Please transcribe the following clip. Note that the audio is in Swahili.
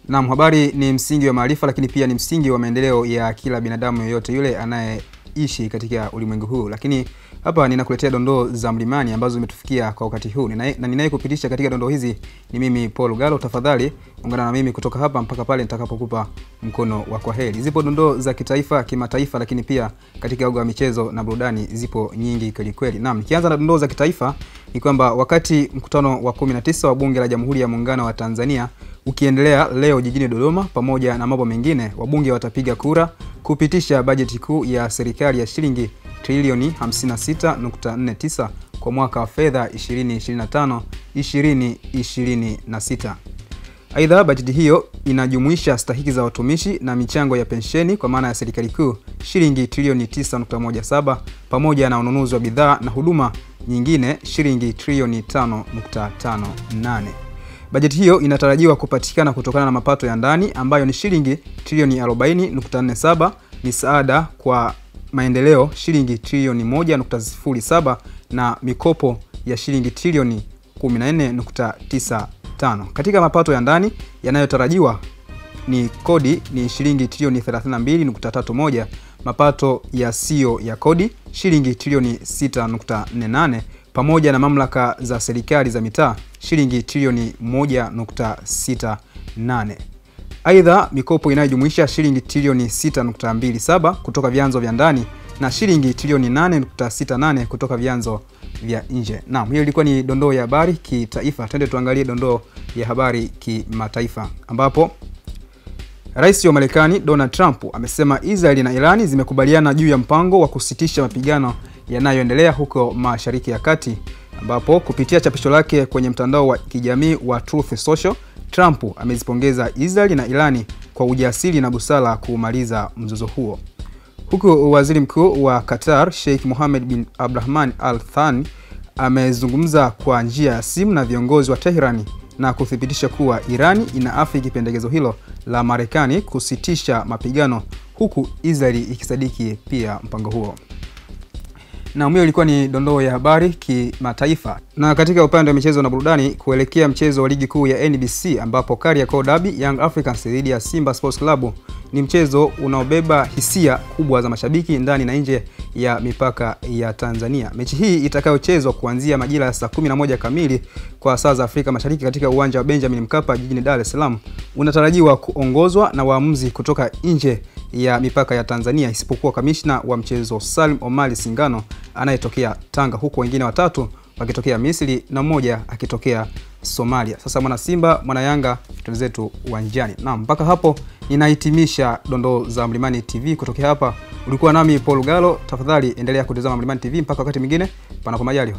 Naam, habari ni msingi wa maarifa, lakini pia ni msingi wa maendeleo ya kila binadamu yoyote yule anayeishi katika ulimwengu huu. Lakini hapa ninakuletea dondoo za mlimani ambazo zimetufikia kwa wakati huu. Na ninayekupitisha katika dondoo hizi ni mimi Paul Galo. Tafadhali ungana na mimi kutoka hapa mpaka pale nitakapokupa mkono wa kwaheri. Zipo dondoo za kitaifa, kimataifa, lakini pia katika uga wa michezo na burudani zipo nyingi kweli kweli. Naam, nikianza na dondoo za kitaifa ni kwamba wakati mkutano wa 19 wa Bunge la Jamhuri ya Muungano wa Tanzania ukiendelea leo jijini Dodoma, pamoja na mambo mengine, wabunge watapiga kura kupitisha bajeti kuu ya serikali ya shilingi trilioni 56.49 kwa mwaka wa fedha 2025-2026. Aidha, bajeti hiyo inajumuisha stahiki za watumishi na michango ya pensheni kwa maana ya serikali kuu shilingi trilioni 9.17 pamoja na ununuzi wa bidhaa na huduma nyingine shilingi trilioni 5.58. Bajeti hiyo inatarajiwa kupatikana kutokana na mapato ya ndani ambayo ni shilingi trilioni 40.47, misaada kwa maendeleo shilingi trilioni 1.07 na mikopo ya shilingi trilioni 14.95. Katika mapato ya ndani yanayotarajiwa ni kodi ni shilingi trilioni 32.31, mapato yasiyo ya kodi shilingi trilioni 6.48 pamoja na mamlaka za serikali za mitaa shilingi trilioni 1.68. Aidha, mikopo inayojumuisha shilingi trilioni 6.27 kutoka vyanzo vya ndani na shilingi trilioni 8.68 kutoka vyanzo vya nje. Naam, hiyo ilikuwa ni dondoo ya habari kitaifa. Twende tuangalie dondoo ya habari kimataifa, ambapo Rais wa Marekani Donald Trump amesema Israeli na Irani zimekubaliana juu ya mpango wa kusitisha mapigano yanayoendelea huko Mashariki ya Kati, ambapo kupitia chapisho lake kwenye mtandao wa kijamii wa Truth Social, Trump amezipongeza Israeli na Irani kwa ujasiri na busara kumaliza mzozo huo. Huku Waziri Mkuu wa Qatar Sheikh Mohammed bin Abdulrahman Al Thani amezungumza kwa njia ya simu na viongozi wa Tehran na kuthibitisha kuwa Irani inaafiki pendekezo hilo la Marekani kusitisha mapigano, huku Israeli ikisadiki pia mpango huo. Na hiyo ilikuwa ni dondoo ya habari kimataifa. Na katika upande wa michezo na burudani, kuelekea mchezo wa ligi kuu ya NBC ambapo Kariakoo Derby Young Africans dhidi ya Simba Sports Club ni mchezo unaobeba hisia kubwa za mashabiki ndani na nje ya mipaka ya Tanzania. Mechi hii itakayochezwa kuanzia majira ya saa 11 kamili kwa saa za Afrika Mashariki katika uwanja wa Benjamin Mkapa jijini Dar es Salaam unatarajiwa kuongozwa na waamuzi kutoka nje ya mipaka ya Tanzania, isipokuwa kamishna wa mchezo Salim Omari Singano anayetokea Tanga, huku wengine watatu wakitokea Misri na mmoja akitokea Somalia. Sasa mwana Simba, mwana Yanga, tuzetu uwanjani. Na mpaka hapo ninahitimisha dondoo za Mlimani TV. Kutoka hapa ulikuwa nami Paul Galo. Tafadhali endelea kutazama Mlimani TV mpaka wakati mwingine, panapo majaliwa.